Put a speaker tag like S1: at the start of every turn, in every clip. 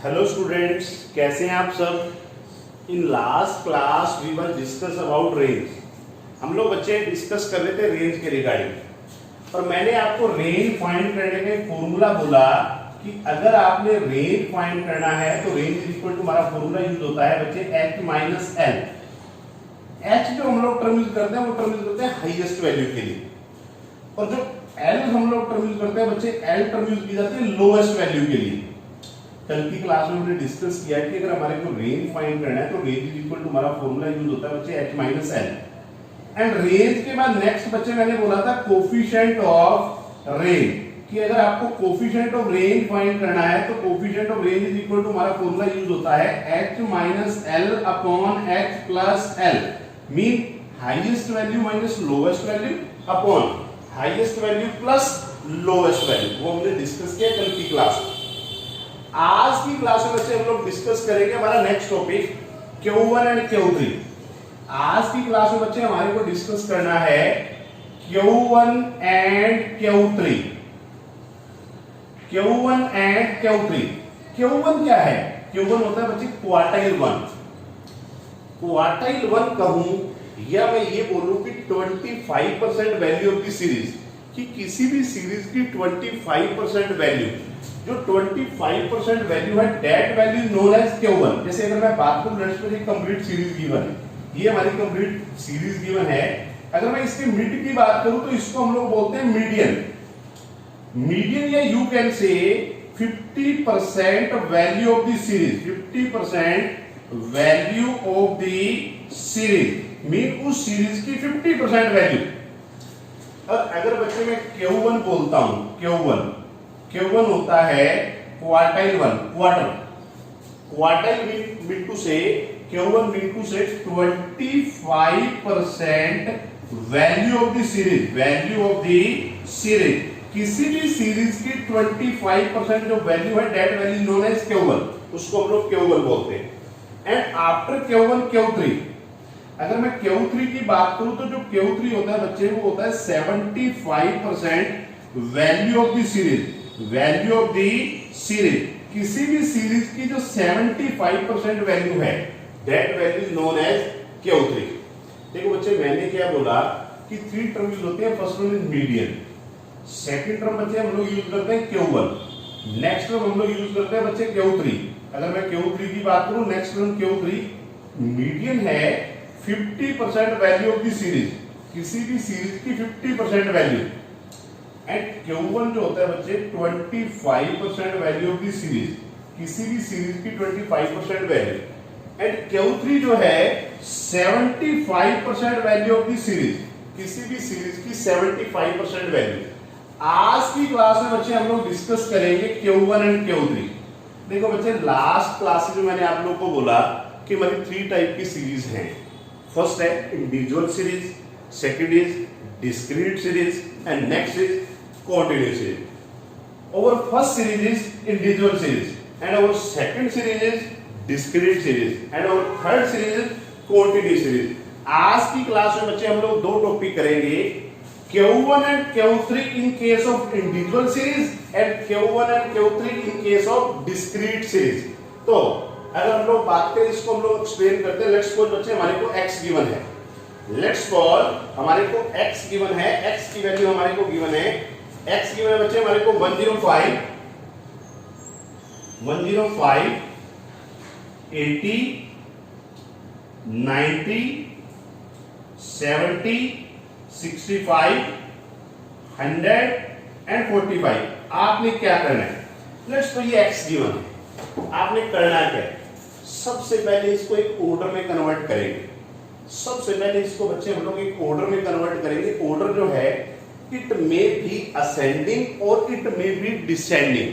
S1: Hello students, कैसे हैं आप सब। In last class we were discuss about range. हम लोग बच्चे डिस्कस कर रहे थे रेंज के रिगार्डिंग, और मैंने आपको रेंज फाइंड करने का फॉर्मूला बोला कि अगर आपने रेंज फाइंड करना है तो रेंज इज इक्वल टू, हमारा फॉर्मूला यूज होता है बच्चे h माइनस एल। h जो हम लोग टर्म यूज करते हैं वो टर्म यूज करते हैं हाईएस्ट वैल्यू के लिए, और जो l हम लोग टर्म यूज करते हैं बच्चे l टर्म यूज की जाती है लोएस्ट वैल्यू के लिए। कल की क्लास में हमने डिस्कस किया कि अगर हमारे को रेंज फाइंड करना है तो रेंज इज इक्वल टू, हमारा फॉर्मूला यूज होता है बच्चे h minus L. And range के बाद नेक्स्ट बच्चे मैंने बोला था कोफिशिएंट ऑफ रेंज, कि अगर आपको कोफिशिएंट ऑफ रेंज फाइंड करना है तो coefficient of range is equal to, हमारा फॉर्मूला यूज होता है h minus L upon h plus L, mean highest value minus lowest value upon highest value plus lowest value. वो हमने discuss किया कल की क्लास में। आज की क्लास में बच्चे हम लोग डिस्कस करेंगे हमारा next topic Q1 and Q3। आज की क्लास में बच्चे हमारे को डिस्कस करना है Q1 and Q3। Q1 and Q3। Q1 क्या है? Q1 होता है बच्चे क्वार्टाइल 1। क्वार्टाइल 1 कहूं या मैं ये बोलूं कि 25% वैल्यू ऑफ द सीरीज, कि किसी भी सीरीज की 25% वैल्यू, जो 25% वैल्यू है that value known as Q1। जैसे अगर मैं बात करूं, लेट्स सपोज एक कंप्लीट सीरीज गिवन है, ये हमारी कंप्लीट सीरीज गिवन है। अगर मैं इसके मिड की बात करूं तो इसको हम लोग बोलते हैं मीडियन। मीडियन या यू कैन से 50% value of the series, 50% value of the series mean उस सीरीज की 50% वैल्यू। और अगर बच्चे मैं Q1 बोलता हूं, Q1 होता है क्वार्टाइल 1, क्वार्टाइल मीन टू से Q1 मीन टू से 25% value of the series, value of the series. किसी भी सीरीज की 25% जो वैल्यू है that value known as Q1, उसको हम लोग Q1 बोलते हैं। एंड आफ्टर Q1 Q3, अगर मैं Q3 की बात करूं तो जो Q3 होता है बच्चे वो होता है 75% value of the series, value of the series. किसी भी सीरीज की जो 75% वैल्यू है that value known as Q3। देखो बच्चे मैंने क्या बोला कि 3 टर्म यूज होते हैं। First one is median, second term बच्चे हम लोग यूज करते हैं Q1, नेक्स्ट टर्म हम लोग यूज करते हैं बच्चे Q3। अगर मैं Q3 की बात करूं, नेक्स्ट टर्म Q3। मीडियन है 50% वैल्यू ऑफ द सीरीज, किसी भी सीरीज की 50% वैल्यू। एंड Q1 जो होता है बच्चे 25% वैल्यू ऑफ द सीरीज, किसी भी सीरीज की 25% वैल्यू। एंड Q3 जो है 75% वैल्यू ऑफ द सीरीज, किसी भी सीरीज की 75% वैल्यू। आज की क्लास में बच्चे हम लोग डिस्कस करेंगे Q1 एंड Q3। देखो बच्चे लास्ट क्लास में मैंने आप लोग को बोला कि हमारी 3 टाइप की सीरीज हैं। फर्स्ट है individual series, second is discrete series, and next is continuous series. Our first series is individual series, and our second series is discrete series, and our third series is continuous series। आज की class में बच्चे हम लोग 2 topic करेंगे, Q1 and Q3 in case of individual series and Q1 and Q3 in case of discrete series। तो अगर हम लोग बात करें, इसको हम लोग एक्सप्लेन करते हैं। लेट्स सपोज बच्चे हमारे को x गिवन है, लेट्स सपोज हमारे को x गिवन है, x की वैल्यू हमारे को गिवन है, x गिवन है बच्चे हमारे को 105, 80, 90, 70, 65, 100 एंड 45। आपने क्या करना है? लेट्स तो ये x गिवन है, आपने करना क्या है? सबसे पहले इसको एक ऑर्डर में कन्वर्ट करेंगे। सबसे पहले इसको बच्चे हम लोग एक ऑर्डर में कन्वर्ट करेंगे। ऑर्डर जो है इट मे बी असेंडिंग और it may be descending.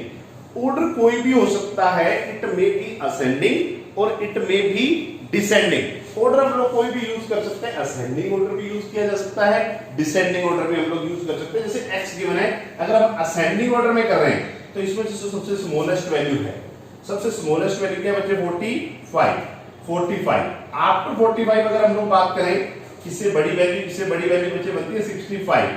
S1: Order कोई भी हो सकता है, इट मे बी असेंडिंग और it may be descending. Order हम लोग कोई भी यूज कर सकते हैं, असेंडिंग ऑर्डर भी यूज किया जा सकता है, डिसेंडिंग ऑर्डर भी हम लोग यूज कर सकते हैं। जैसे x गिवन है, अगर हम असेंडिंग ऑर्डर में कर रहे हैं तो इसमें सबसे स्मॉलेस्ट वैल्यू है, सबसे स्मॉलेस्ट वैल्यू क्या है बच्चे? 45। आफ्टर 45 अगर हम लोग बात करें, किससे बड़ी वैल्यू बच्चे बनती है 65।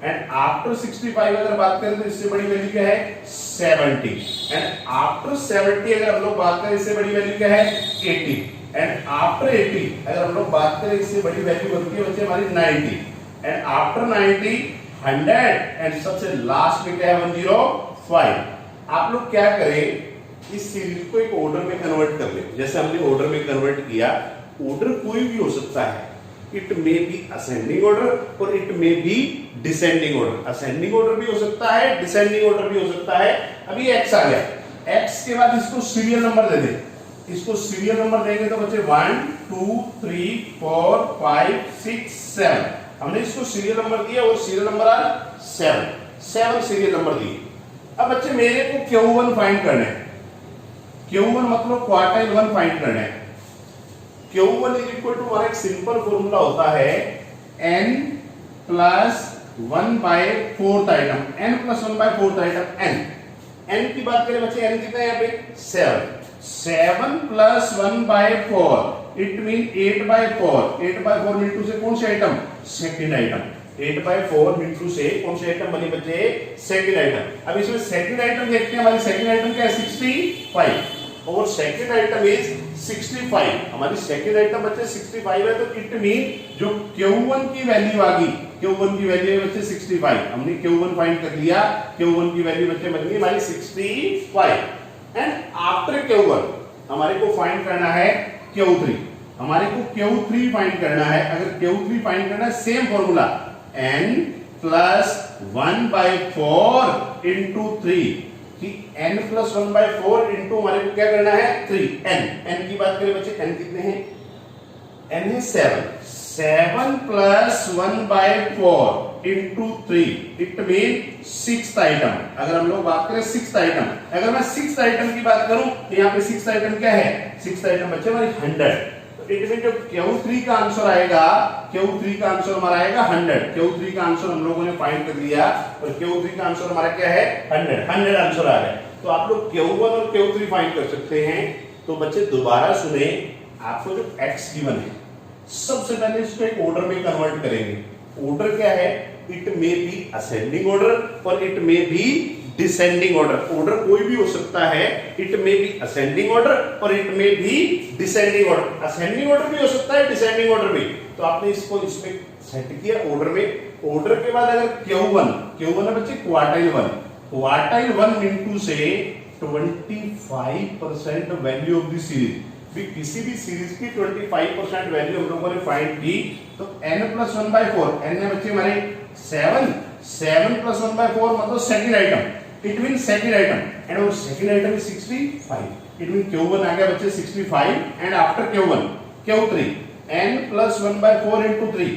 S1: एंड आफ्टर 65 अगर बात करें तो इससे बड़ी वैल्यू क्या है 70 एंड आफ्टर 70 अगर हम लोग बात करें इससे बड़ी वैल्यू क्या है 80 एंड आफ्टर 80 अगर हम लोग बात करें इससे बड़ी वैल्यू बनती है बच्चे हमारी 90 एंड आफ्टर 90 100 एंड सबसे लास्ट में क्या है 105। आप लोग क्या करें इस सीरीज को एक ऑर्डर में कन्वर्ट कर ले। जैसे हमने ऑर्डर में कन्वर्ट किया, ऑर्डर कोई भी हो सकता है, it may be ascending order और it may be descending order. Ascending order भी हो सकता है, डिसेंडिंग ऑर्डर भी हो सकता है। अभी एक्स आ गया, एक्स के बाद इसको सीरियल नंबर दे दे। इसको सीरियल नंबर देंगे तो बच्चे 1 2 3 4 5 6 7, हमने इसको सीरियल नंबर दिया और सीरियल नंबर आ 7 सीरियल नंबर दिए। अब बच्चे मेरे को Q1 फाइंड करना है। Q1 मतलब क्वार्टाइल 1 फाइंड करना है। Q1 इज इक्वल टू हमारा एक सिंपल फॉर्मूला होता है n plus 1 by 4th item, n plus 1 by 4th item n की बात करें बच्चे n कितना है यहाँ पे 7 plus 1 by 4 it mean 8 by 4 mean 2 से कौन से item second item 8 by 4 mean 2 से कौन से आइटम बनी बच्चे सेकंड आइटम। अब इसमें सेकंड आइटम देखते हैं, हमारी सेकंड आइटम क्या है 65 और सेकंड आइटम इज 65। हमारी सेकंड आइटम बच्चे 65 है तो इट मीन जो Q1 की वैल्यू आ गई, Q1 की वैल्यू है बच्चे 65। हमने Q1 फाइंड कर लिया, Q1 की वैल्यू बच्चे बन गई हमारी 65 एंड आफ्टर Q1 हमारे को फाइंड करना है Q3। हमारे को Q3 फाइंड करना है। अगर Q3 फाइंड करना है same formula n plus 1 by 4 into 3 कि n प्लस 1 बाय 4 इंटू हमारे को क्या करना है 3 n की बात करें बच्चे n कितने हैं n है 7 plus 1 by 4 into 3 it mean 6th item. अगर हम लोग बात करें 6th आइटम, अगर मैं 6th आइटम की बात करूं तो यहाँ पे 6th आइटम क्या है 6th आइटम बच्चे हमारी 100। इट मीन जो Q3 का आंसर आएगा, Q3 का आंसर हमारा आएगा 100। Q3 का आंसर हम लोगों ने फाइंड कर लिया और Q3 का आंसर हमारा क्या है 100 आंसर आ रहा है। तो आप लोग Q1 और Q3 फाइंड कर सकते हैं। तो बच्चे दोबारा सुने, आपको जो x गिवन है सबसे पहले इसको एक ऑर्डर में कन्वर्ट करेंगे। ऑर्डर क्या है, it may be ascending order और it may be descending order. Order कोई भी हो सकता है, it may be ascending order और it may be descending order. Ascending order भी हो सकता है, डिसेंडिंग ऑर्डर भी। तो आपने इसको इसमें सेट किया ऑर्डर में। ऑर्डर के बाद अगर Q1 है बच्चे क्वार्टाइल 1 इनटू से 25% वैल्यू ऑफ द सीरीज। भी किसी भी सीरीज की 25% वैल्यू हम लोगों ने फाइंड की तो n प्लस 1 बाय 4, n है बच्चे हमारे 7 प्लस 1 बाय 4 मतलब second item, it mean second item and और second item is 65। It mean Q1 आ गया बच्चे 65 and after Q3 n plus 1 by 4 into 3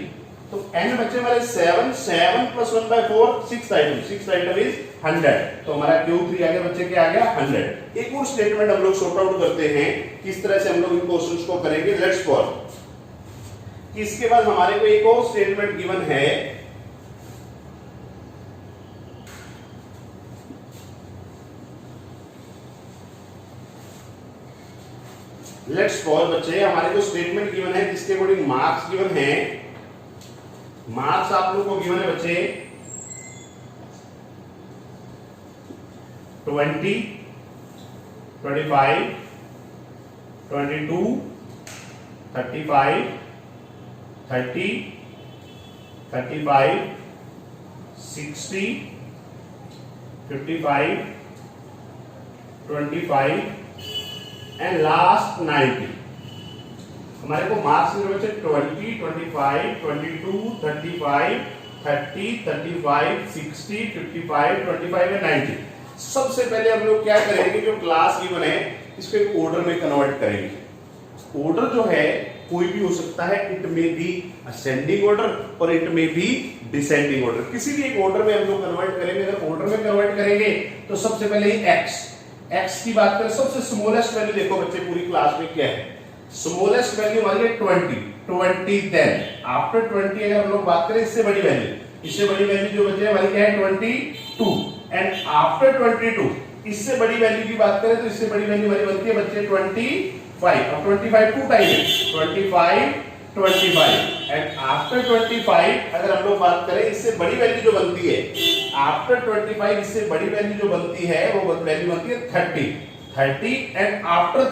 S1: तो n बच्चे हमारे 7 plus 1 by 4 6th item is 100। तो हमारा Q3 आ गया बच्चे क्या आ गया 100। एक और स्टेटमेंट हम लोग सॉर्ट आउट करते हैं, किस तरह से हम लोग इन क्वेश्चंस को करेंगे। लेट्स सपोज इसके बाद हमारे को एक और स्टेटमेंट गिवन है, लेट्स सपोज बच्चे हमारे को स्टेटमेंट गिवन है जिसके अकॉर्डिंग मार्क्स गिवन है। मार्क्स आप लोगों को गिवन है बच्चे 20, 25, 22, 35, 30, 35, 60, 55, 25 एंड लास्ट 90। हमारे को मार्क्स मिले बच्चे 20, 25, 22, 35, 30, 35, 60, 55, 25 एंड 90। सबसे पहले हम लोग क्या करेंगे, जो क्लास गिवन है इसको एक ऑर्डर में कन्वर्ट करेंगे। ऑर्डर जो है कोई भी हो सकता है, it may be ascending order और it may be descending order. किसी भी एक ऑर्डर में हम लोग कन्वर्ट करेंगे। अगर ऑर्डर में कन्वर्ट करेंगे तो सबसे पहले ही एक्स की बात करें, सबसे स्मॉलेस्ट वैल्यू देखो बच्चे पूरी क्लास में क्या है, स्मॉलेस्ट वैल्यू हमारी है 20। देन आफ्टर 20 अगर हम लोग बात करें इससे बड़ी वैल्यू जो बचे हमारी क्या है 22 एंड आफ्टर 22 इससे बड़ी वैल्यू की बात करें तो इससे बड़ी वैल्यू हमारी बनती है बच्चे 25। अब 25 टू टाइम है 25 एंड आफ्टर 25 अगर हम लोग बात करें इससे बड़ी वैल्यू जो बनती है, आफ्टर 25 इससे बड़ी वैल्यू जो बनती है वो वैल्यू बनती है 30 एंड आफ्टर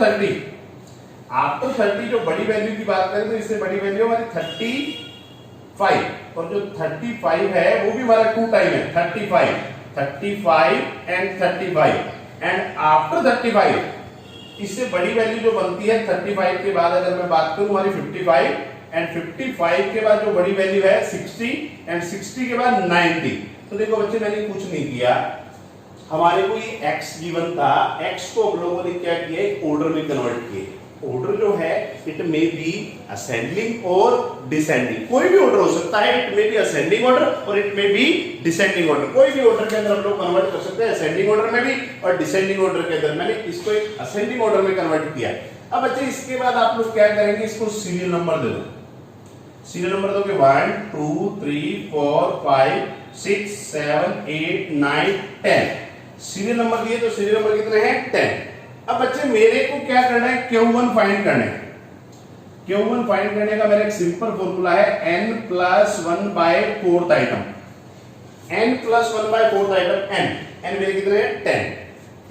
S1: 30 जो बड़ी वैल्यू की बात करें तो इससे बड़ी वैल्यू हमारी 35, और जो 35 है वो भी हमारा 2 टाइम है, 35 एंड आफ्टर 35 इससे बड़ी वैल्यू जो बनती है 35 के बाद अगर मैं बात करूं हमारी 55 एंड 55 के बाद जो बड़ी वैल्यू है 60 एंड 60 के बाद 90। तो देखो बच्चे मैंने कुछ नहीं किया, हमारे को ये x गिवन था, x को हम लोगों ने क्या किया एक ऑर्डर में कन्वर्ट किए। ऑर्डर जो है इट मे बी असेंडिंग और डिसेंडिंग, कोई भी ऑर्डर हो सकता है, it may be ascending order और it may be descending order, कोई भी ऑर्डर के अंदर हम लोग कन्वर्ट कर सकते हैं, असेंडिंग ऑर्डर में भी और डिसेंडिंग ऑर्डर के अंदर। मैंने इसको एक असेंडिंग ऑर्डर में कन्वर्ट किया। अब बच्चे इसके बाद आप लोग क्या करेंगे, इसको सीरियल नंबर दे दो, सीरियल नंबर दोगे 1 2 3 4 5 6 7 8 9 10, सीरियल नंबर दिए तो सीरियल नंबर कितने हैं 10। अब बच्चे मेरे को क्या करना है, Q1 फाइंड करना है। Q1 फाइंड करने का मेरा एक सिंपल फॉर्मूला है n plus 1/4 item, n plus 1/4 item, n मेरे कितने हैं 10,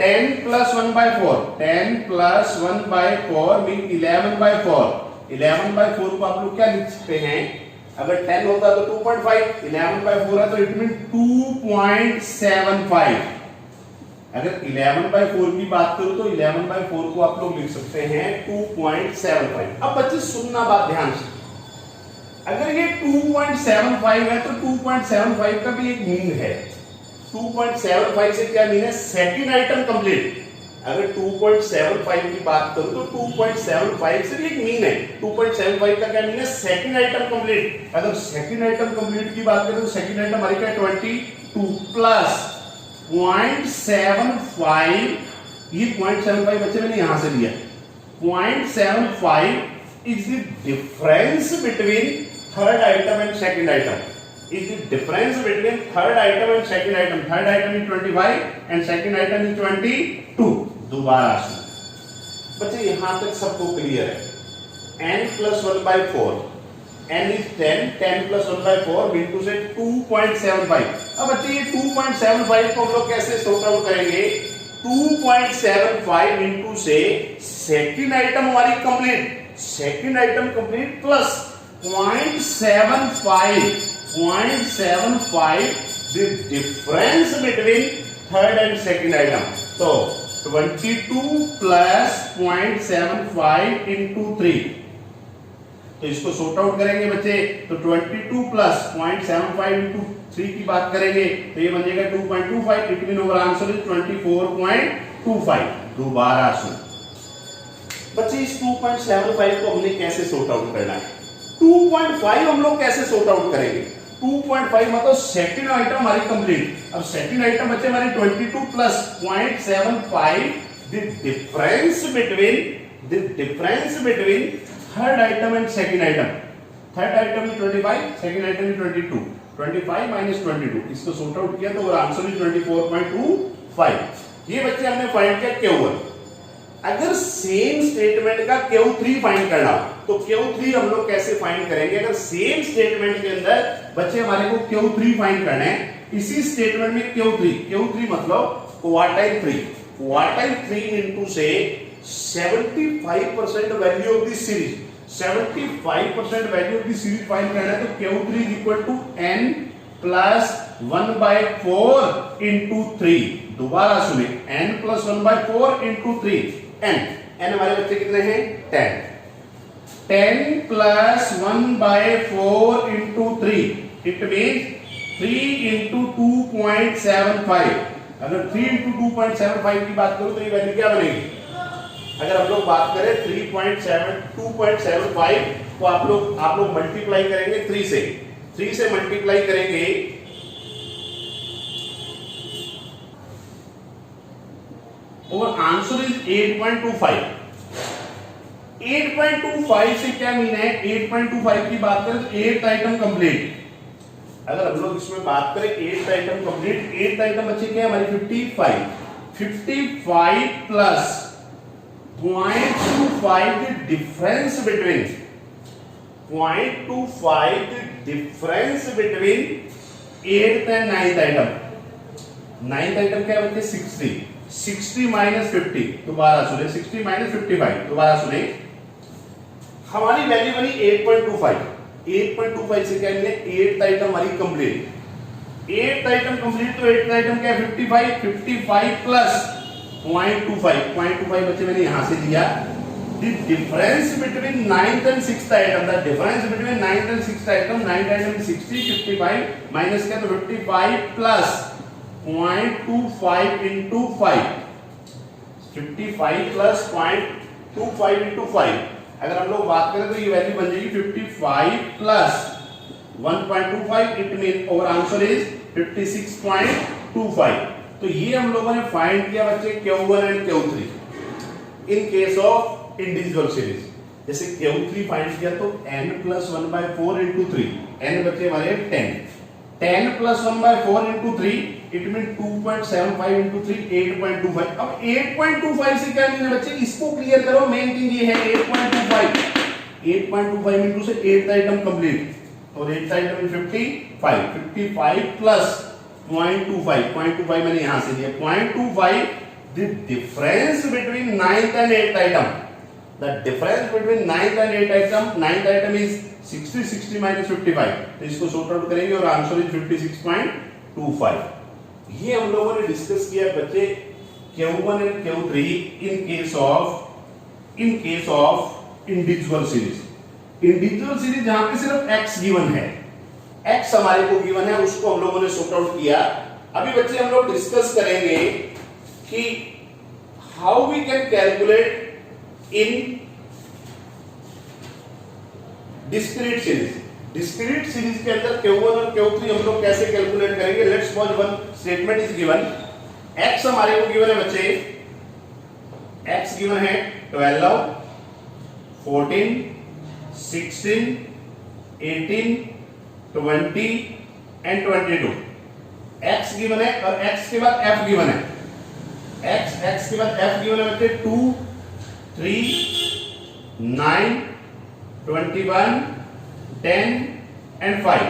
S1: 10 प्लस 1/4, 10 प्लस 1/4 मीन 11/4, 11/4 को आप लोग क्या लिख सकते हैं, अगर 10 होता तो 2.5, 11/4 है तो इट मीन 2.75। अगर 11/4 की बात करूं तो 11/4 को आप लोग लिख सकते हैं 2.75। अब बच्चे सुनना बात ध्यान से, अगर ये 2.75 है तो 2.75 का भी एक मीन है, 2.75 से क्या मीन है, सेकंड आइटम कंप्लीट। अगर 2.75 की बात करूं तो 2.75 से भी एक मीन है, 2.75 का क्या मीन है, सेकंड आइटम कंप्लीट। अगर सेकंड आइटम कंप्लीट की बात करें तो सेकंड आइटम हमारी क्या 22 प्लस 0.75, ये 0.75 बच्चे मैंने यहां से लिया, 0.75 is the difference between third item and second item, is the difference between third item and second item. Third item is 25 and second item is 22। दोबारा सुनो बच्चे, यहां तक सबको क्लियर है, n plus 1/4, n is 10, 10 plus 1/4 into से 2.75। अब बच्चे ये 2.75 को हम लोग कैसे सॉर्ट आउट करेंगे, 2.75 into से सेकंड आइटम हमारी complete, second item complete plus 0.75 the difference between third and second item। तो 22 plus 0.75 into 3, तो इसको सॉर्ट आउट करेंगे बच्चे, तो 22 प्लस 0.75 इंटू 3 की बात करेंगे तो ये बन जाएगा 2.25, it mean over answer is 24.25। दोबारा सुन बच्चे, इस 2.75 को हमने कैसे सॉर्ट आउट करना है, 2.5 हम लोग कैसे सॉर्ट आउट करेंगे, 2.5 मतलब सेकंड आइटम हमारी कंप्लीट। अब सेकंड आइटम बच्चे हमारी 22 plus 0.75 the difference between third item and second item. Third item is 25, second item is 22, 25 minus 22, इसको सॉर्ट आउट किया तो आंसर इज 24.25। ये बच्चे हमने फाइंड किया Q1। अगर सेम स्टेटमेंट का Q3 फाइंड करना तो Q3 हम लोग कैसे फाइंड करेंगे, अगर सेम स्टेटमेंट के अंदर बच्चे हमारे को Q3 फाइंड करना है, इसी स्टेटमेंट में Q3 मतलब क्वार्टाइल 3 इनटू से 75% value of the series, 75% value of the series find करना है तो Q3 is equal to n plus 1/4 into 3। दोबारा सुने, n प्लस 1/4 इंटू 3, n हमारे बच्चे कितने हैं 10 plus 1/4 into 3, it means 3 into 2.75। अगर 3 इंटू 2.75 की बात करूं तो ये वैल्यू क्या बनेगी, अगर हम लोग बात करें 2.75 तो आप लोग मल्टीप्लाई करेंगे 3 से मल्टीप्लाई करेंगे और आंसर इज 8.25। 8.25 से क्या मीन है, 8.25 की बात करें तो 8th आइटम कंप्लीट। अगर हम लोग इसमें बात करें 8th item complete, 8th item बच्चे क्या है हमारी 55 plus 0.25 the difference between 0.25 the difference between 8th and 9th item. 9th item क्या है बच्चे 60 माइनस 50, दोबारा सुने 60 माइनस 55, दोबारा सुने। हमारी वैल्यू बनी 8.25 से क्या मिले 8th आइटम हमारी कंप्लीट। 8th आइटम कंप्लीट तो 8th आइटम क्या है 55 प्लस 0.25 बच्चे मैंने यहां से दिया। The difference between 9th and 6th item, the difference between 9th and 6th item, 9th item is 60, 55 minus क्या तो 55 plus 0.25 into 5, 55 plus 0.25 into 5। अगर हम लोग बात करें तो ये वैल्यू बन जाएगी 55 plus 1.25, इट मीन और आंसर इज 56.25। तो ये हम लोगों ने फाइंड किया बच्चे Q1 and Q3 in case of individual series. जैसे Q3 फाइंड किया तो n plus 1/4 into 3, n बच्चे हमारे 10 plus 1/4 into 3, it mean 2.75 into 3, 8.25। अब 8.25 से क्या मिलने बच्चे, इसको क्लियर करो। मेन चीज ये है 8.25 into से 8th आइटम कंप्लीट और 8th आइटम 55 प्लस 0.25 मैंने यहां से दिया 0.25। the difference between 9th and 8th item, the difference between 9th and 9th item is 60 minus 55, तो इसको सॉर्ट आउट करेंगे और आंसर इज 56.25। ये हम लोगों ने डिस्कस किया बच्चे Q1 and Q3 in case of individual series जहां पे सिर्फ x गिवन है, x हमारे को गिवन है, उसको हम लोगों ने सॉर्ट आउट किया। अभी बच्चे हम लोग डिस्कस करेंगे कि how we can calculate in discrete series के अंदर Q1 और Q3 हम लोग कैसे कैलकुलेट करेंगे। Let's suppose one statement is given, x हमारे को गिवन है बच्चे, x गिवन है 12, 14, 16, 18, 20 एंड 22। x गिवन है और x के बाद f गिवन है, x के बाद f गिवन है बच्चे 2, 3, 9, 21, 10 एंड 5।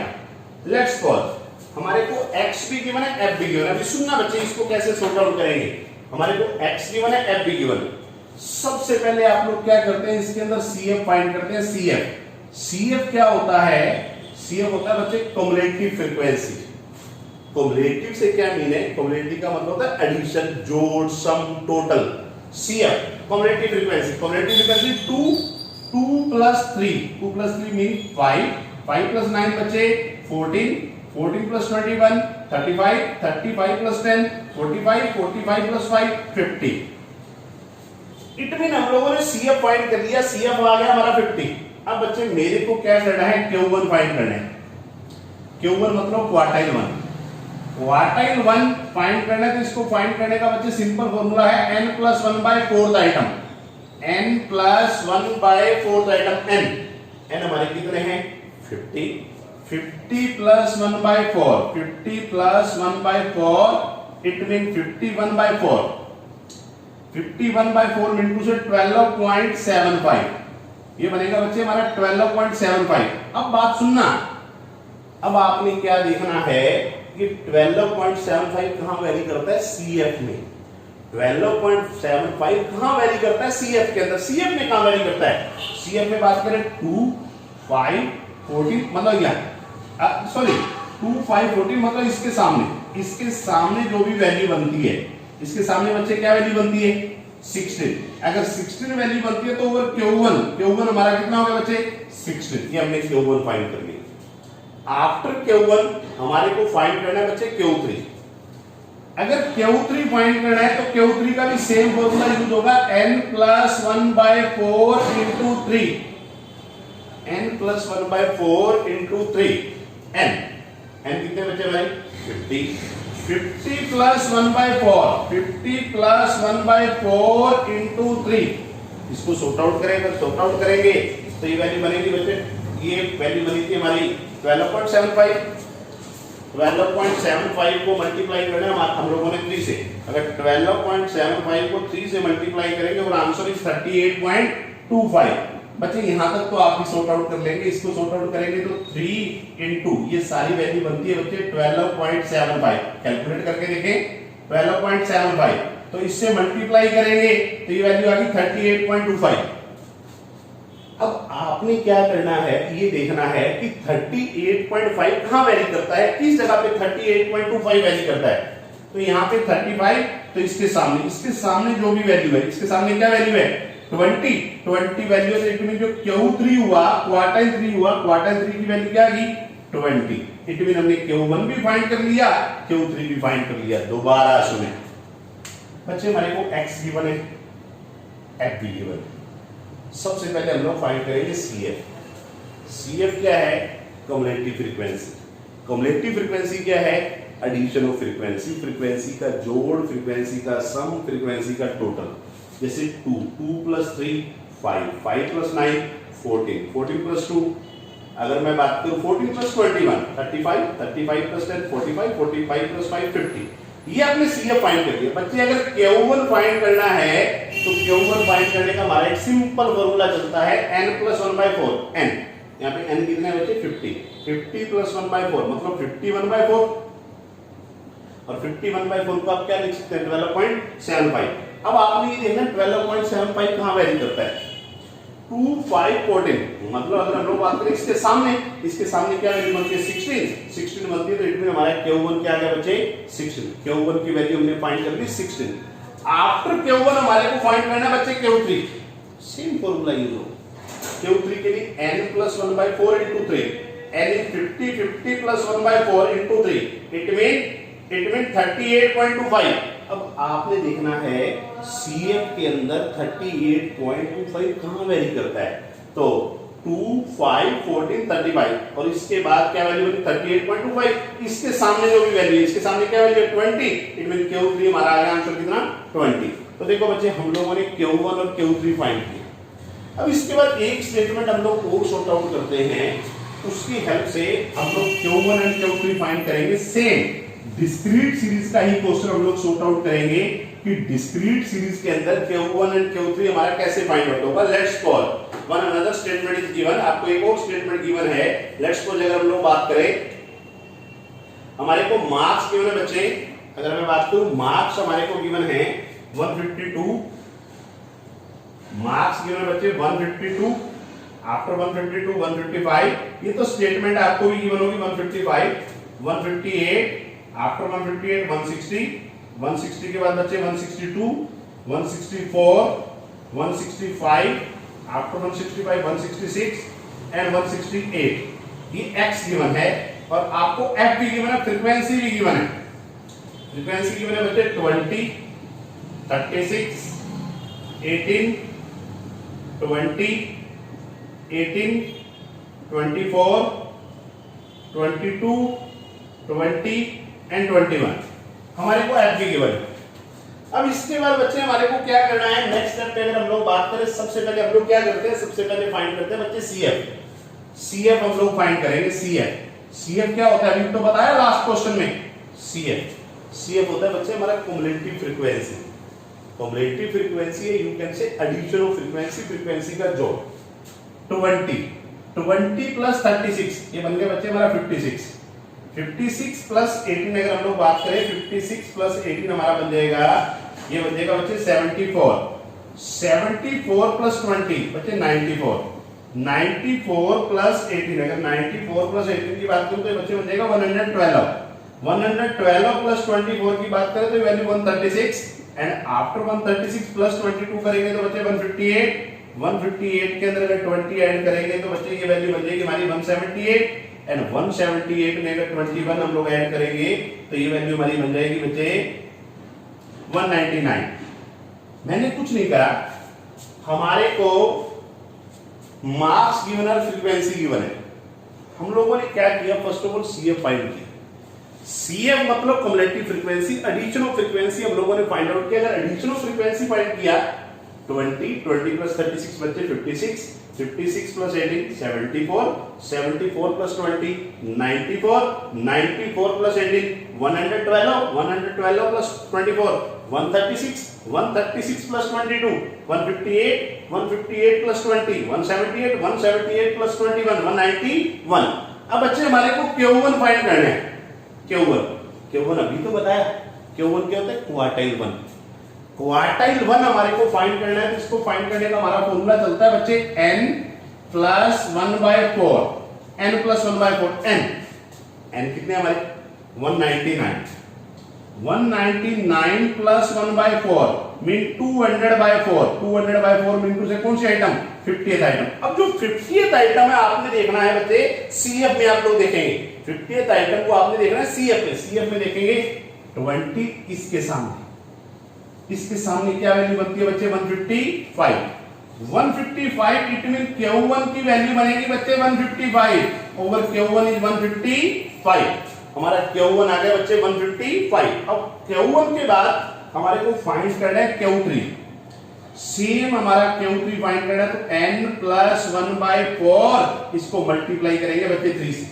S1: लेट्स सपोज हमारे को x भी गिवन है, f भी गिवन है। अभी सुनना बच्चे, इसको कैसे सॉर्ट आउट करेंगे। हमारे को x गिवन है, f भी गिवन है। सबसे पहले आप लोग क्या करते हैं, इसके अंदर CF फाइंड करते हैं। CF क्या होता है, CF होता है बच्चे क्युमुलेटिव फ्रीक्वेंसी। क्युमुलेटिव से क्या मीन है, क्युमुलेटिव का मतलब होता है एडिशन, जोड़, sum, total. CF cumulative frequency 2 plus 3 mean 5 plus 9 बच्चे 14 plus 21 35 plus 10 45 plus 5 50। It mean हम लोगों ने CF फाइंड कर लिया, CF आ गया हमारा 50। अब बच्चे मेरे को क्या करना है, Q1 फाइंड करना है। Q1 मतलब क्वार्टाइल 1 फाइंड करना है। तो इसको फाइंड करने का बच्चे सिंपल फॉर्मूला है n plus 1/4 item, n plus 1/4 item. n हमारे कितने हैं 50 plus 1/4 इट मीन 51/4 इंटू से 12.75, ये बनेगा बच्चे हमारा 12.75। अब बात सुनना, अब आपने क्या देखना है कि 12.75 कहां वैरी करता है CF में, 12.75 कहां वैरी करता है CF के अंदर। CF में कहां वैरी करता है, CF में बात करें 2, 5, 14 मतलब क्या, सॉरी 2, 5, 14 मतलब इसके सामने जो भी वैल्यू बनती है, इसके सामने बच्चे क्या वैल्यू बनती है 16। अगर 16 वैल्यू बनती है तो ओवर Q1 हमारा कितना होगा बच्चे 16। ये हमने Q1 फाइंड कर लिया। आफ्टर Q1 हमारे को फाइंड करना है बच्चे Q3। अगर Q3 फाइंड करना है तो Q3 का भी सेम फॉर्मूला यूज होगा, n plus 1/4 into 3, n plus 1/4 into 3, n कितने बच्चे भाई 50 plus 1/4 into 3। इसको सॉर्ट आउट करेंगे तो ये वैल्यू बनेगी बच्चे, ये वैल्यू बनी थी हमारी 12.75 को मल्टीप्लाई करना है हम लोगों ने 3 से। अगर 12.75 को 3 से मल्टीप्लाई करेंगे और आंसर इज 38.25। बच्चे यहाँ तक तो आप भी सॉर्ट आउट कर लेंगे, इसको सॉर्ट आउट करेंगे तो 3 इंटू ये सारी वैल्यू बनती है बच्चे 12.75। कैलकुलेट करके देखें 12.75, तो इससे मल्टीप्लाई करेंगे तो ये वैल्यू आ गई 38.25। अब आपने क्या करना है, ये देखना है कि 38.5 कहां वैरी करता है, किस जगह पे 38.25 वैरी करता है। तो यहाँ पे 35, तो इसके सामने जो भी वैल्यू है, इसके सामने क्या वैल्यू है 20 वैल्यू है, इट मीन जो Q3 हुआ क्वार्टाइल 3 हुआ, क्वार्टाइल 3 की वैल्यू क्या आ गई 20। इट मीन हमने Q1 भी फाइंड कर लिया, Q3 भी फाइंड कर लिया। दोबारा सुने बच्चे, हमारे को x गिवन है, f भी गिवन है। सबसे पहले हम लोग फाइंड करेंगे CF। CF क्या है, कम्युलेटिव फ्रीक्वेंसी। कम्युलेटिव फ्रीक्वेंसी क्या है, एडिशन ऑफ फ्रीक्वेंसी, फ्रीक्वेंसी का जोड़, फ्रीक्वेंसी का सम, फ्रीक्वेंसी का टोटल। जैसे 2 + 3 5, 5 + 9 14, 14 + 2, अगर मैं बात करूं 14 + 21 35, 35 + 10 45, 45 + 5 50। ये आपने CF फाइंड कर लिया। बच्चे अगर Q1 फाइंड करना है तो Q1 फाइंड करने का हमारा एक सिंपल फॉर्मूला चलता है n + 1/4। n यहाँ पे n कितने बच्चे 50, 50 + 1/4 मतलब 51/4, और 51/4 को आप क्या लिख सकते हैं 12.75। अब आपने ये देखना 12.75 कहां वैरी करता है 2 5 14, मतलब अगर हम लोग बात करें इसके सामने क्या वैल्यू बनती है 16 बनती है, तो इट मीन हमारा Q1 क्या आ गया बच्चे 16। Q1 की वैल्यू हमने फाइंड कर ली 16। आफ्टर Q1 हमारे को फाइंड करना है बच्चे Q3। सेम फॉर्मूला यूज हो, Q3 के लिए n + 1/4 * 3, n is 50, 50 + 1/4 * 3, it mean 38.25। अब आपने देखना है CF के अंदर 38.25 कहां वैरी करता है, तो 2 5 14 35, और इसके बाद क्या वैल्यू बनी 38.25। इसके सामने जो भी वैल्यू है, इसके सामने क्या वैल्यू है 20, इट मीन Q3 हमारा आएगा आंसर कितना 20। तो देखो बच्चे, हम लोगों ने Q1 और Q3 फाइंड किया। अब इसके बाद एक स्टेटमेंट हम लोग और सॉर्ट आउट करते हैं, उसकी हेल्प से हम लोग Q1 और Q3 फाइंड करेंगे। सेम डिस्क्रीट सीरीज का ही क्वेश्चन हम लोग सॉर्ट आउट करेंगे कि डिस्क्रीट सीरीज के अंदर Q1 एंड Q3 हमारा कैसे फाइंड आउट होगा। Let's suppose one another statement is given, आपको एक और स्टेटमेंट गिवन है। लेट्स सपोज अगर हम लोग बात करें, हमारे को मार्क्स गिवन है बच्चे, अगर मैं बात करूं मार्क्स हमारे को गिवन है 152, मार्क्स गिवन है बच्चे 152, आफ्टर 152 155, ये तो स्टेटमेंट आपको भी गिवन होगी 155, 158, आफ्टर 158 160, 160 के बाद बच्चे 162, 164, 165, आफ्टर 165 166 एंड 168। ये x गिवन है और आपको f भी गिवन है, फ्रीक्वेंसी भी गिवन है। फ्रीक्वेंसी गिवन है बच्चे 20, 36, 18, 20, 18, 24, 22, 20 एंड 21, हमारे को f भी गिवन है। अब इसके बाद बच्चे हमारे को क्या करना है, नेक्स्ट स्टेप पे अगर हम लोग बात करें, सबसे पहले हम लोग क्या करते हैं, सबसे पहले फाइंड करते हैं बच्चे CF हम लोग फाइंड करेंगे। CF क्या होता है, अभी तो बताया लास्ट क्वेश्चन में। CF होता है बच्चे हमारा क्युमुलेटिव फ्रीक्वेंसी। क्युमुलेटिव फ्रीक्वेंसी है, you can say addition of frequency का जोड़। 20 + 36, ये बन गया बच्चे हमारा 56। 56 + 18 अगर हम लोग बात करें, 56 + 18 हमारा बन जाएगा, ये बन जाएगा बच्चे 74। 74 + 20 बच्चे 94। 94 + 18, अगर 94 + 18 की बात करूं तो बच्चे बन जाएगा 112। 112 + 24 की बात करें तो वैल्यू 136, एंड आफ्टर 136 + 22 करेंगे तो बच्चे 158। 158 के अंदर अगर 20 ऐड करेंगे तो बच्चे ये वैल्यू बन जाएगी हमारी 178, एंड 178 में अगर 21 हम लोग ऐड करेंगे तो ये वैल्यू हमारी बन जाएगी बच्चे 199। मैंने कुछ नहीं करा, हमारे को मार्क्स गिवन और फ्रीक्वेंसी गिवन है। हम लोगों ने क्या किया, first of all CF find किया। CF मतलब cumulative frequency, addition of frequency हम लोगों ने फाइंड आउट किया। अगर एडिशन ऑफ फ्रीक्वेंसी फाइंड किया 20 + 36 बच्चे 56, 56 + 18 74, 74 + 20 94, 94 + 18 112, 112 + 24 136, 136 plus 22, 158, 158 plus 20, 178, 178 plus 21, 191। अब बच्चे हमारे को Q1 फाइंड करना है। Q1 अभी तो बताया, Q1 क्या होता है? क्वार्टाइल 1। क्वार्टाइल 1 हमारे को फाइंड करना है, तो इसको फाइंड करने का हमारा फॉर्मूला चलता है बच्चे n plus 1/4, n plus 1/4, n कितने हमारे 199, 199 प्लस 1/4 मीन 200/4, 200/4 मीन टू से कौन सी आइटम? 50th item. अब जो 50th आइटम है आपने देखना है बच्चे CF में, आप लोग देखेंगे 50th आइटम को आपने देखना है CF में देखेंगे 20 इसके सामने क्या वैल्यू बनती है बच्चे? 155, 155 इट मीन Q1 की वैल्यू बनेगी बच्चे 155 ओवर Q1 इज 155। हमारा Q1 आ गया बच्चे 155। अब Q1 के बाद हमारे को फाइंड करना है Q3। सेम हमारा Q3 फाइंड करना है, तो n प्लस 1/4 इसको मल्टीप्लाई करेंगे बच्चे 3 से।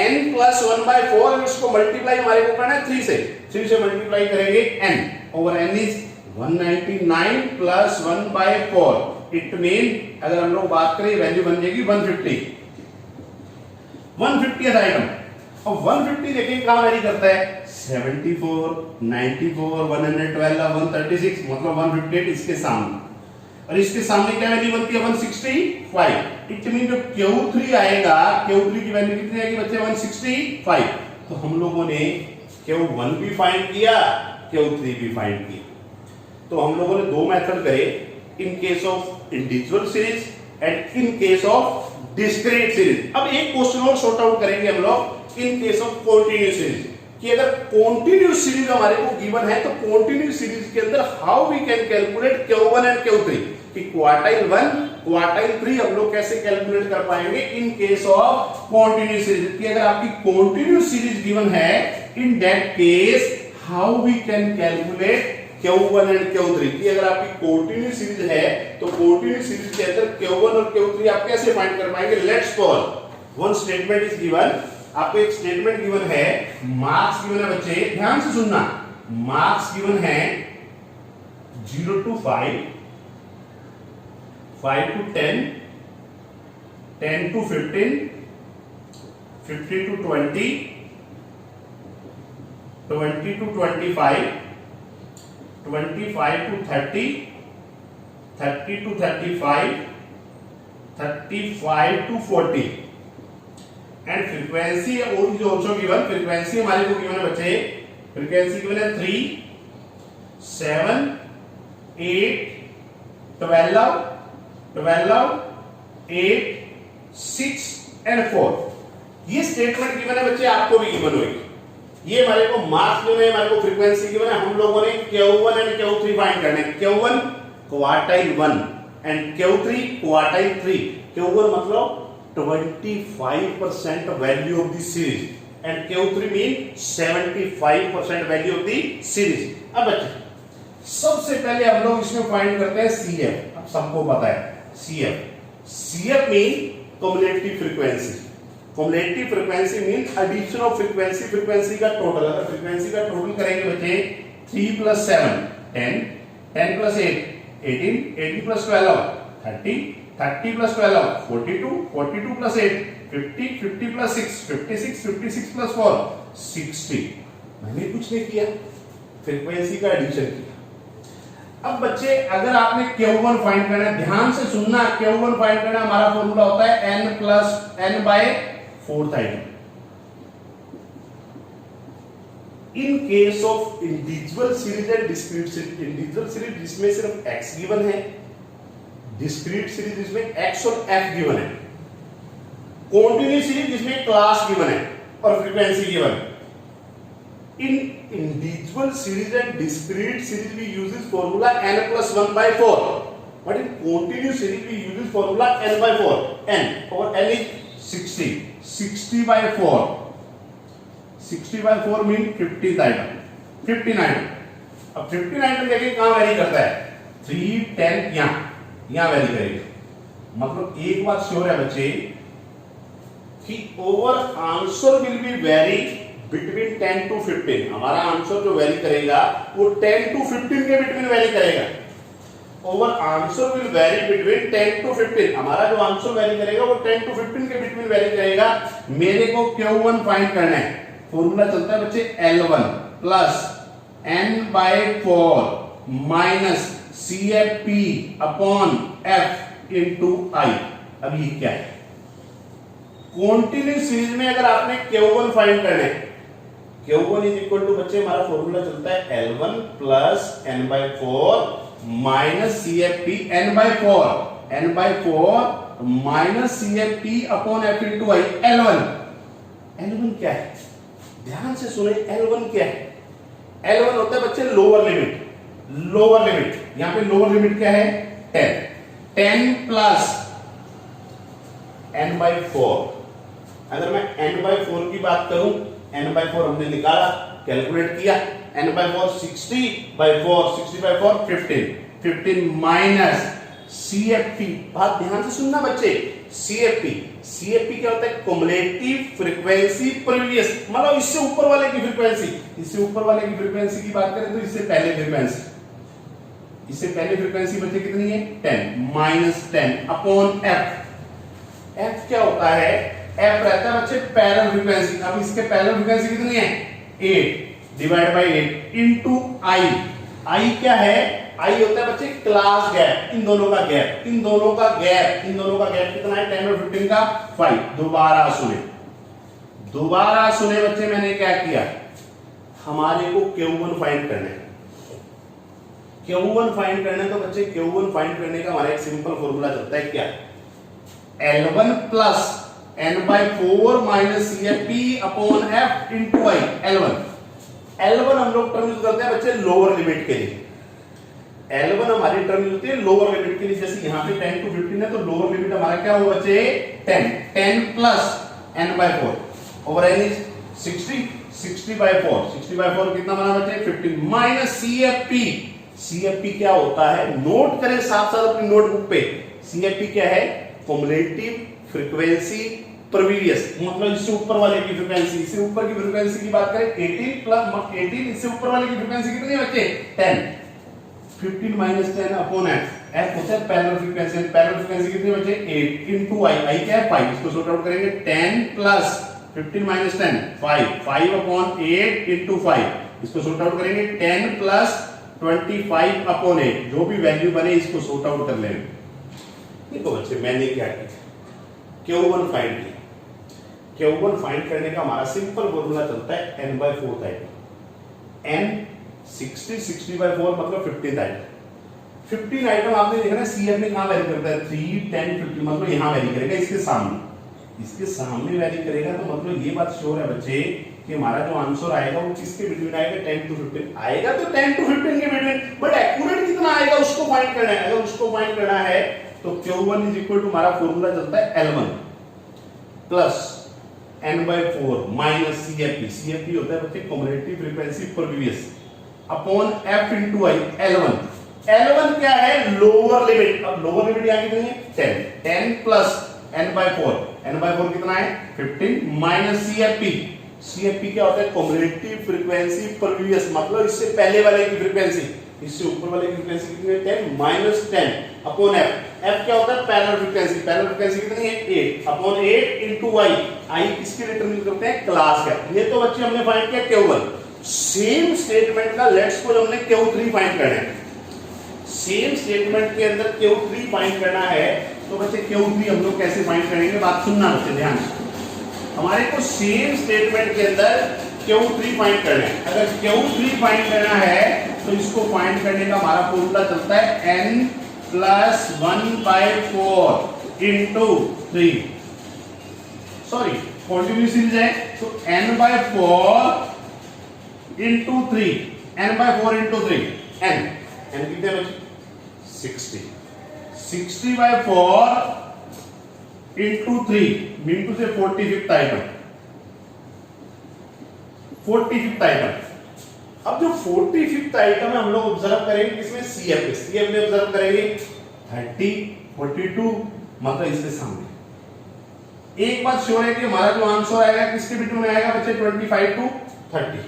S1: n प्लस 1/4 इसको मल्टीप्लाई हमारे को करना है 3 से मल्टीप्लाई करेंगे n over n is 199 plus 1/4 it mean अगर हम लोग बात करें वैल्यू बन जाएगी 150, 150th आइटम। अब 150 देखिए कहां वैरी करता है? 74, 94, 112, 136, मतलब 158 इसके सामने, और इसके सामने क्या वैल्यू बनती है? 165। इट मीन जो Q3 आएगा, Q3 की वैल्यू कितनी आएगी बच्चे? 165। तो हम लोगों ने Q1 भी फाइंड किया, Q3 भी फाइंड किया। तो हम लोगों ने दो मेथड करे, इन case of individual series and in case of discrete series. अब एक क्वेश्चन और सॉर्ट आउट करेंगे हम लोग इन केस ऑफ कॉन्टिन्यूस सीरीज, कि अगर कॉन्टिन्यूस सीरीज हमारे को गिवन है तो कॉन्टिन्यूस सीरीज के अंदर how we can calculate Q1 and Q3, कि क्वार्टाइल 1 क्वार्टाइल 3 हम लोग कैसे कैलकुलेट कर पाएंगे in case of continuous series. कि अगर आपकी कॉन्टिन्यूस सीरीज गिवन है, in that case how we can calculate Q1 and Q3। कि अगर आपकी कॉन्टिन्यूस सीरीज है तो कॉन्टिन्यूस सीरीज के अंदर Q1 और Q3 आप कैसे फाइंड कर पाएंगे? Let's solve. One statement is given, आपको एक स्टेटमेंट गिवन है, मार्क्स गिवन है बच्चे, ध्यान से सुनना। मार्क्स गिवन है 0 to 5, 5 to 10, 10 to 15, 15 to 20, 20 to 25, 25 to 30, 30 to 35, 35 to 40। And frequency is also given. Frequency हमारे को गिवन है बच्चे, फ्रीक्वेंसी गिवन है 3, 7, 8, 12, 12, 8, 6 एंड 4। ये स्टेटमेंट गिवन है बच्चे, आपको भी गिवन होगी। ये हमारे को मार्क्स गिवन है, हमारे को फ्रीक्वेंसी गिवन है। हम लोगों ने Q1 एंड Q3 फाइंड करने। Q1 quartile 1 and Q3 quartile 3। Q1 मतलब 25% value of the series and Q3 mean 75% value of the series। अब बच्चे सबसे पहले हम लोग इसमें फाइंड करते हैं CF। अब सबको पता है CF mean cumulative frequency। cumulative frequency mean addition of frequency का टोटल। अगर फ्रीक्वेंसी का टोटल करेंगे बच्चे 3 plus 7 10, 10 plus 8 18, 18 plus 12 30, 30 plus 12 42, 42 plus 8 50, 50 plus 6 56, 56 plus 4 60। मैंने कुछ नहीं किया, फ्रीक्वेंसी का एडिशन किया। अब बच्चे अगर आपने Q1 फाइंड करना है, ध्यान से सुनना, Q1 फाइंड करना हमारा फॉर्मूला होता है n plus n by 4th item. In case of individual series and discrete series, individual series जिसमें सिर्फ x गिवन है, डिस्क्रीट सीरीज जिसमें x और f गिवन है, कॉन्टिन्यूस सीरीज जिसमें क्लास गिवन है और फ्रीक्वेंसी गिवन है। In individual series and discrete series we uses formula n plus 1/4, but in continuous series we uses formula n/4, n और n is 60, 60/4, 60/4 mean 50th item, 15 item। अब 15 item देखिए कहां very करता है, 3 10 यहां वेरी करेगा। मतलब एक बात श्योर है बच्चे कि over answer will be very between 10 to 15, हमारा आंसर जो वैरी करेगा वो 10 to 15 के बिटवीन वैरी करेगा। Over answer will vary between 10 to 15, हमारा जो आंसर वैरी करेगा वो 10 to 15 के बिटवीन वैरी करेगा। मेरे को Q1 फाइंड करना है। फॉर्मूला चलता है बच्चे L1 plus n/4 minus CFP upon F into I। अब ये क्या है? कॉन्टिन्यूस सीरीज में अगर आपने Q1 फाइंड करना है, Q1 इज इक्वल टू बच्चे हमारा फॉर्मूला चलता है L1 plus n/4 minus CFP n/4 minus CFP upon F into I। L1 क्या है? ध्यान से सुने, L1 क्या है? L1 होता है बच्चे लोअर लिमिट। यहां पे लोअर लिमिट क्या है? 10 प्लस n/4। अगर मैं n/4 की बात करूं, n/4 हमने निकाला, कैलकुलेट किया, n/4 60/4 15 माइनस CFP। बात ध्यान से सुनना बच्चे, CFP क्या होता है? क्युमुलेटिव फ्रीक्वेंसी प्रीवियस, मतलब इससे ऊपर वाले की फ्रीक्वेंसी की बात करें तो इससे पहले फ्रीक्वेंसी बच्चे कितनी है? 10 माइनस 10 अपॉन F क्या होता है? F रहता है बच्चे पैरेलल फ्रीक्वेंसी। अब इसके पैरेलल फ्रीक्वेंसी कितनी है? 8 डिवाइड बाय 8 इनटू I क्या है? I होता है बच्चे क्लास गैप, इन दोनों का गैप कितना है? 10 और 15 का 5। दोबारा सुने बच्चे, मैंने क्या किया? हमारे को Q1 फाइंड करना है। Q1 फाइंड करना है तो बच्चे Q1 फाइंड करने का हमारा एक सिंपल फॉर्मूला चलता है, क्या? L1 plus n/4 minus CFP upon F into I। L1 हम लोग टर्म यूज करते हैं बच्चे लोअर लिमिट के लिए। L1 हमारी टर्म यूज होती है लोअर लिमिट के लिए। जैसे यहाँ पे 10 to 15 है तो लोअर लिमिट हमारा क्या होगा बच्चे? 10 plus n/4 over n is 60/4 कितना बना बच्चे? 15 माइनस CFP क्या होता है? नोट करें साथ साथ अपनी नोटबुक पे। CFP क्या है? क्युमुलेटिव फ्रीक्वेंसी प्रीवियस, मतलब इससे ऊपर वाले की फ्रीक्वेंसी। इससे ऊपर की फ्रीक्वेंसी की बात करें 18 प्लस 18, इससे ऊपर वाले की फ्रीक्वेंसी कितनी है बच्चे? 10। 15 माइनस 10 अपॉन F होता है पैरेलल फ्रीक्वेंसी कितनी बच्चे? 8 इनटू I क्या है? 5। इसको सॉर्ट आउट करेंगे, 10 प्लस 15 माइनस 10 5 अपॉन 8 इनटू 5। इसको सॉर्ट आउट करेंगे, 10 प्लस 25 अपॉन 8। जो भी वैल्यू बने इसको सॉर्ट आउट कर लेंगे। देखो बच्चे, मैंने क्या किया? Q1 फाइंड किया। Q1 फाइंड करने का हमारा सिंपल फॉर्मूला चलता है n/4 टाइप। n 60/4 मतलब 15 आइटम। 15 आइटम आपने देखा ना, CF में कहां वैरी करता है? 3 10 15, मतलब यहां वैरी करेगा, इसके सामने वैरी करेगा। तो मतलब ये बात श्योर है बच्चे कि हमारा जो आंसर आएगा वो किसके बिटवीन आएगा? 10 to 15 आएगा। तो 10 to 15 के बिटवीन, बट एक्यूरेट कितना आएगा उसको फाइंड करना है। अगर उसको फाइंड करना है तो Q1 इज इक्वल टू हमारा फॉर्मूला चलता है L1 plus n/4 minus CFP होता है बच्चे cumulative frequency previous upon F into I। L1 क्या है? Lower limit. अब लोअर लिमिट यहां कितनी है? 10 प्लस n/4 कितना है? 15 माइनस CFP क्या होता है? क्युमुलेटिव फ्रीक्वेंसी प्रीवियस, मतलब इससे पहले वाले की फ्रीक्वेंसी। इससे ऊपर वाले की फ्रीक्वेंसी कितनी है? 10 माइनस 10 अपॉन F क्या होता है? पैरेलल फ्रीक्वेंसी कितनी है? 8 अपॉन 8 इनटू I किसके लिए टर्म यूज करते हैं? Class gap. ये तो बच्चे हमने फाइंड किया Q1। सेम स्टेटमेंट का लेट्स सपोज हमने Q3 फाइंड करना है। सेम स्टेटमेंट के अंदर Q3 फाइंड करना है तो बच्चे Q3 हम लोग कैसे फाइंड करेंगे? बात सुनना बच्चे ध्यान से। हमारे को सेम स्टेटमेंट के अंदर Q3 फाइंड करना है। अगर Q3 फाइंड करना है तो इसको फाइंड करने का हमारा फॉर्मूला चलता है n plus 1/4 into 3। Sorry, continuous series है तो n/4 into 3, n/4 into 3, n कितने बचे? 60/4 इंटू 3 मिनटू से 45th आइटम। अब जो 45th आइटम है हम लोग ऑब्जर्व करेंगे किसमें? CF में ऑब्जर्व करेंगे 30 42, मतलब इसके सामने एक बात श्योर है कि हमारा जो आंसर आएगा किसके बिटवीन में आएगा बच्चे 25 to 30।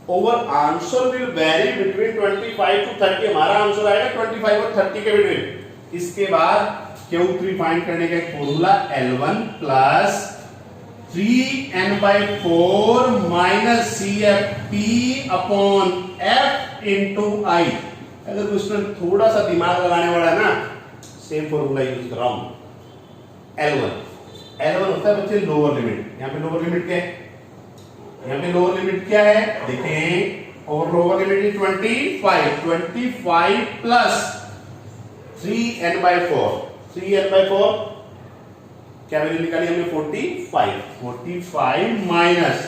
S1: Over answer will vary between 25 to 30, हमारा आंसर आएगा 25 और 30 के बिटवीन। इसके बाद Q3 फाइंड करने का एक formula L1 plus 3n/4 minus CFP upon F into I। अगर तो स्टूडेंट थोड़ा सा दिमाग लगाने वाला ना, सेम फॉर्मूला यूज कर रहा हूं। L1 होता है बच्चे लोअर लिमिट। यहाँ पे लोअर लिमिट क्या है? यहाँ पे लोअर लिमिट क्या है देखें, और lower limit is 25 plus 3n/4 क्या वैल्यू निकाली हमने 45 माइनस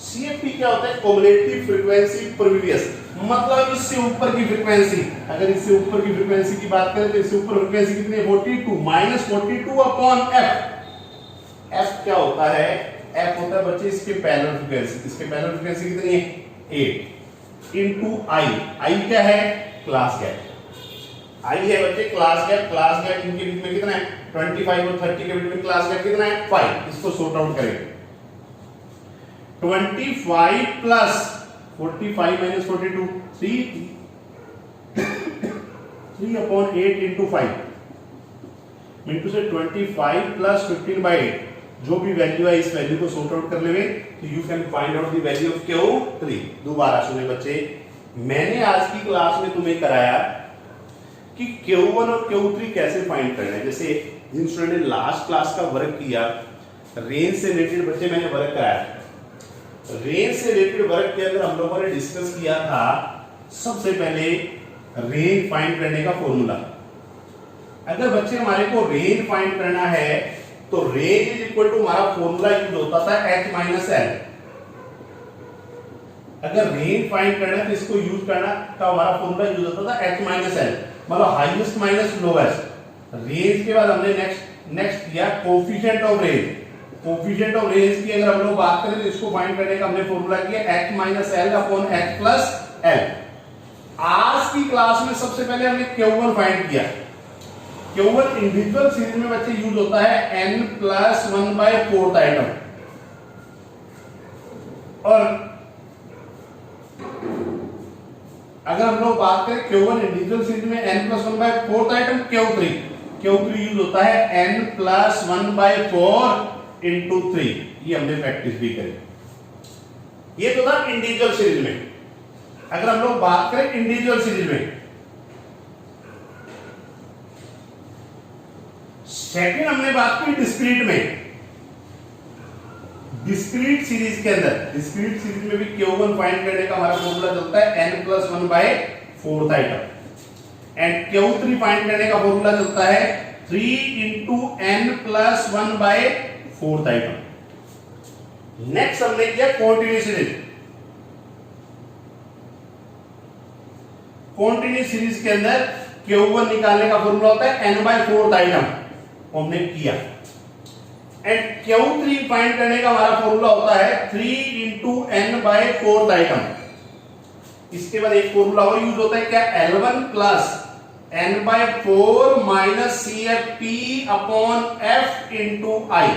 S1: CFP क्या होता है? क्युमुलेटिव फ्रीक्वेंसी प्रीवियस, मतलब इससे ऊपर की फ्रीक्वेंसी। अगर इससे ऊपर की फ्रीक्वेंसी की बात करें तो इससे ऊपर फ्रीक्वेंसी कितनी है? 42 माइनस 42 अपॉन F क्या होता है? F होता है बच्चे इसके पैरेलल फ्रीक्वेंसी। इसके पैरेलल फ्रीक्वेंसी कितनी है? 8 इनटू I क्या है? Class gap. I है बच्चे क्लास गैप। क्लास गैप इनके बीच में कितना है? 25 और 30 के बीच में क्लास गैप कितना है? 5। इसको सॉर्ट आउट करेंगे। 25 plus 45 minus 42 3 upon 8 into 5 into से 25 प्लस 15/8, जो भी वैल्यू है इस वैल्यू को सॉर्ट आउट कर लेंगे तो you can find out the value of Q3। दोबारा सुने बच्चे, मैंने आज की क्लास में तुम्हें कराया कि Q1 और Q3 कैसे फाइंड करना है। जैसे जिन स्टूडेंट ने लास्ट क्लास का वर्क किया, रेंज से रिलेटेड बच्चे मैंने वर्क कराया। रेंज से रिलेटेड वर्क के अंदर हम लोगों ने डिस्कस किया था सबसे पहले रेंज फाइंड करने का फॉर्मूला। अगर बच्चे हमारे को रेंज फाइंड करना है तो रेंज इज इक्वल टू हमारा फॉर्मूला यूज होता था h माइनस l। अगर रेंज फाइंड करना है तो इसको यूज करना का हमारा फॉर्मूला यूज होता था h माइनस l, मतलब हाईएस्ट माइनस लोएस्ट। रेंज के बाद हमने नेक्स्ट किया coefficient of range. Coefficient of range की अगर हम लोग बात करें तो इसको फाइंड करने का हमने फॉर्मूला किया h minus l upon h plus l। आज की क्लास में सबसे पहले हमने Q1 फाइंड किया। Q1 इंडिविजुअल सीरीज में बच्चे यूज होता है n प्लस 1/4 आइटम, और अगर हम लोग बात करें Q1 इंडिविजुअल सीरीज में n plus 1/4 item Q3 use होता है n प्लस 1/4 इंटू 3। ये हमने प्रैक्टिस भी करी। ये तो था इंडिविजुअल सीरीज में। अगर हम लोग बात करें इंडिविजुअल सीरीज में, सेकंड हमने बात की डिस्क्रीट में। डिस्क्रीट सीरीज के अंदर, डिस्क्रीट सीरीज में भी Q1 फाइंड करने का हमारा फॉर्मूला चलता है n plus 1/4 item, and Q3 find करने का फॉर्मूला चलता है 3 into n plus 1/4 item. Next हमने किया कॉन्टिन्यूस सीरीज। कॉन्टिन्यूस सीरीज के अंदर Q1 निकालने का फॉर्मूला होता है n/4 आइटम, हमने किया। एंड Q3 फाइंड करने का हमारा फॉर्मूला होता है 3 इंटू n/4 आइटम। इसके बाद एक फॉर्मूला और यूज होता है क्या? L1 plus n/4 minus CFP upon F into I।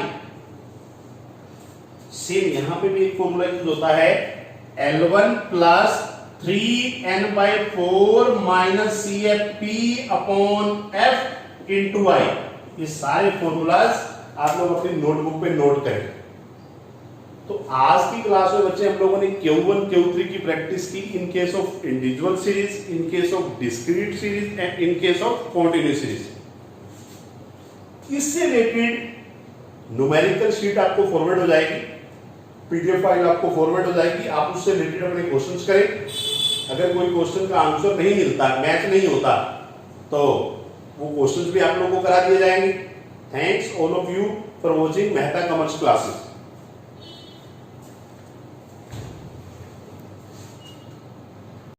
S1: Same यहां पे भी एक फॉर्मूला यूज होता है L1 plus 3n/4 minus CFP upon F into I। ये सारे फॉर्मूलाज आप लोग अपनी नोटबुक पे नोट करें। तो आज की क्लास में बच्चे हम लोगों ने Q1 Q3 की प्रैक्टिस की इन case of individual series, in case of discrete series and in case of continuous series. इससे रिलेटेड न्यूमेरिकल शीट आपको फॉरवर्ड हो जाएगी, PDF फाइल आपको फॉरवर्ड हो जाएगी। आप उससे रिलेटेड अपने क्वेश्चंस करें। अगर कोई क्वेश्चन का आंसर नहीं मिलता, मैच नहीं होता, तो वो क्वेश्चंस भी आप लोगों को करा दिए जाएंगे। Thanks all of you for watching Mehta commerce classes.